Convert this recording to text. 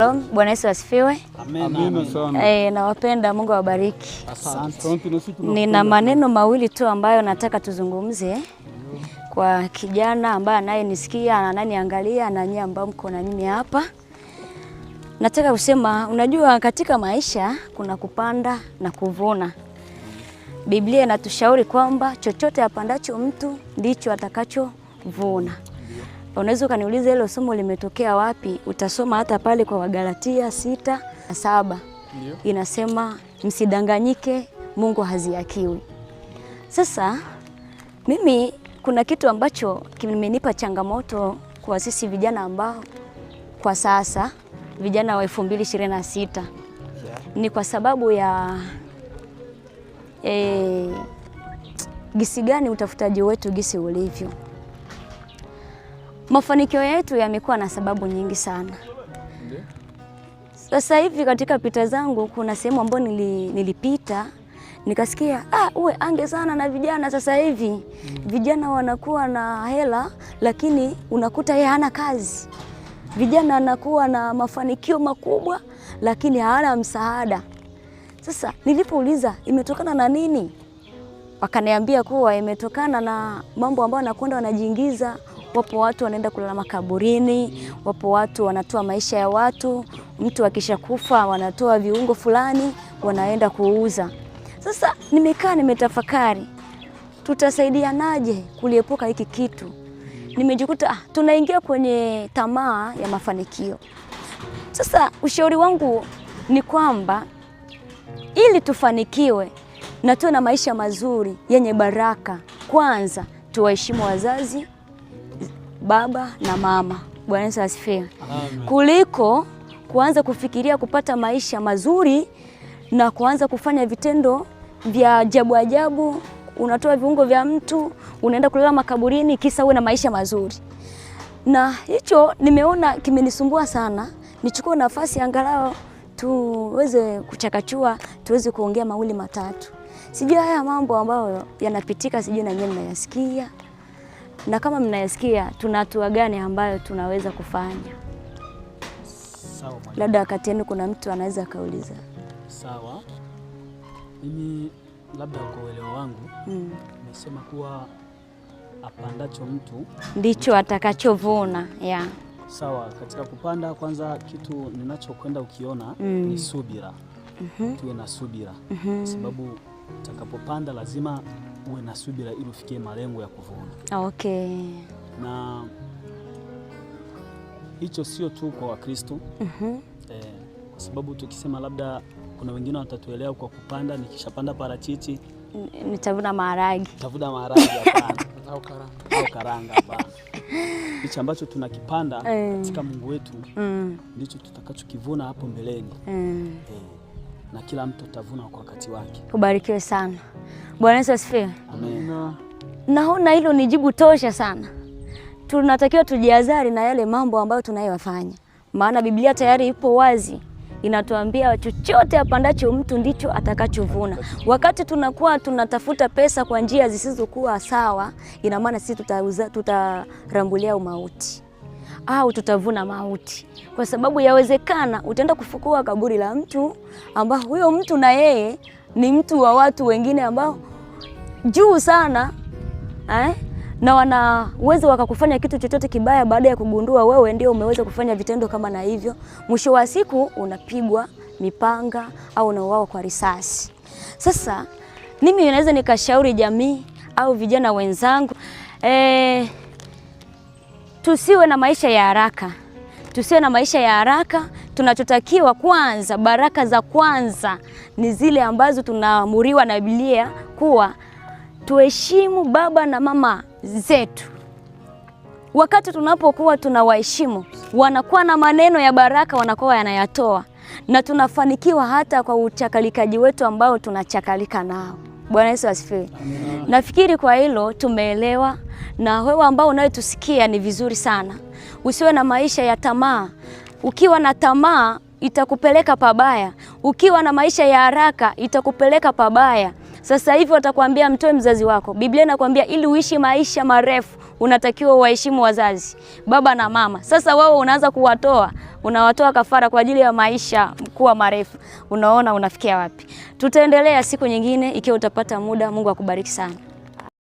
Bwana Yesu asifiwe. Amen. Nawapenda, Mungu awabariki. Asante. Nina maneno mawili tu ambayo nataka tuzungumze kwa kijana ambaye anayenisikia, ananiangalia na nyinyi ambao mko na mimi hapa. Nataka kusema, unajua katika maisha kuna kupanda na kuvuna. Biblia inatushauri kwamba chochote apandacho mtu ndicho atakachovuna. Unaweza kaniuliza hilo somo limetokea wapi? Utasoma hata pale kwa Wagalatia 6:7. Inasema msidanganyike, Mungu haziakiwi. Sasa mimi kuna kitu ambacho kimenipa changamoto kwa sisi vijana ambao kwa sasa vijana wa 2026. Ni kwa sababu ya gisi gani utafutaji wetu gisi ulivyo. Mafanikio yetu yamekuwa na sababu nyingi sana. Sasa hivi katika pita zangu kuna sehemu ambayo nilipita nikasikia uwe ange sana na vijana sasa hivi. Vijana wanakuwa na hela lakini unakuta yeye hana kazi. Vijana anakuwa na mafanikio makubwa lakini hana msaada. Sasa nilipouliza imetokana na nini? Wakaniambia kuwa imetokana na mambo ambayo wanakwenda wanajiingiza. Wapo watu wanaenda kulala makaburini, wapo watu wanatoa maisha ya watu, mtu akishakufa wanatoa viungo fulani wanaenda kuuza. Sasa nimekaa nimetafakari, tutasaidianaje kuliepuka hiki kitu? Nimejikuta tunaingia kwenye tamaa ya mafanikio. Sasa ushauri wangu ni kwamba ili tufanikiwe na tuwe na maisha mazuri yenye baraka, kwanza tuwaheshimu wazazi, baba na mama. Bwana Yesu asifiwe. Kuliko kuanza kufikiria kupata maisha mazuri na kuanza kufanya vitendo vya ajabu ajabu, unatoa viungo vya mtu, unaenda kulala makaburini kisa uwe na maisha mazuri. Na hicho nimeona kimenisumbua sana. Nichukue nafasi angalau tuweze kuchakachua, tuweze kuongea mawili matatu. Sijui haya mambo ambayo yanapitika, sijui na nyinyi mnayasikia. Na kama mnayasikia, tuna hatua gani ambayo tunaweza kufanya? Sawa. Labda wakati yenu kuna mtu anaweza kauliza. Sawa. Mimi labda kwa uelewa wangu nimesema kuwa apandacho mtu ndicho atakachovuna. Sawa, katika kupanda kwanza kitu ninachokwenda ukiona ni subira. Tuwe na subira. Sababu utakapopanda lazima uwe na subira ili ufikie malengo ya kuvuna. Okay. Na hicho sio tu kwa Wakristo. Kwa sababu tukisema labda kuna wengine watatuelewa kwa kupanda, nikishapanda parachichi nitavuna maharagi. Nitavuna maharagi hapana. Au karanga hapana. Hicho ambacho tunakipanda katika Mungu wetu ndicho tutakachokivuna hapo mbeleni. Na kila mtu atavuna kwa wakati wake. Ubarikiwe sana. Bwana Yesu asifiwe. Amen. Naona hilo ni jibu tosha sana. Tunatakiwa tujihadhari na yale mambo ambayo tunayofanya. Maana Biblia tayari ipo wazi. Inatuambia chochote apandacho mtu ndicho atakachovuna. Wakati tunakuwa tunatafuta pesa kwa njia zisizokuwa sawa, ina maana sisi tutarambulia umauti au tutavuna mauti. Kwa sababu yawezekana utaenda kufukua kaburi la mtu ambao huyo mtu na yeye ni mtu wa watu wengine ambao juu sana na wana uwezo wakakufanya kitu chochote kibaya baada ya kugundua wewe ndio umeweza kufanya vitendo kama na hivyo. Mwisho wa siku unapigwa mipanga au unauawa kwa risasi. Sasa mimi naweza nikashauri jamii au vijana wenzangu tusiwe na maisha ya haraka. Tusiwe na maisha ya haraka. Tunachotakiwa kwanza, baraka za kwanza ni zile ambazo tunaamuriwa na Biblia kuwa tuheshimu baba na mama zetu. Wakati tunapokuwa tunawaheshimu, wanakuwa na maneno ya baraka wanakuwa yanayatoa, na tunafanikiwa hata kwa uchakalikaji wetu ambao tunachakalika nao. Bwana Yesu asifiwe. Nafikiri kwa hilo tumeelewa, na wewe ambao unayetusikia ni vizuri sana. Usiwe na maisha ya tamaa. Ukiwa na tamaa itakupeleka pabaya. Ukiwa na maisha ya haraka itakupeleka pabaya. Sasa hivi watakwambia mtoe mzazi wako. Biblia inakwambia ili uishi maisha marefu unatakiwa waheshimu wazazi, baba na mama. Sasa wewe unaanza kuwatoa, unawatoa kafara kwa ajili ya maisha kuwa marefu. Unaona unafikia wapi? Tutaendelea siku nyingine ikiwa utapata muda. Mungu akubariki sana.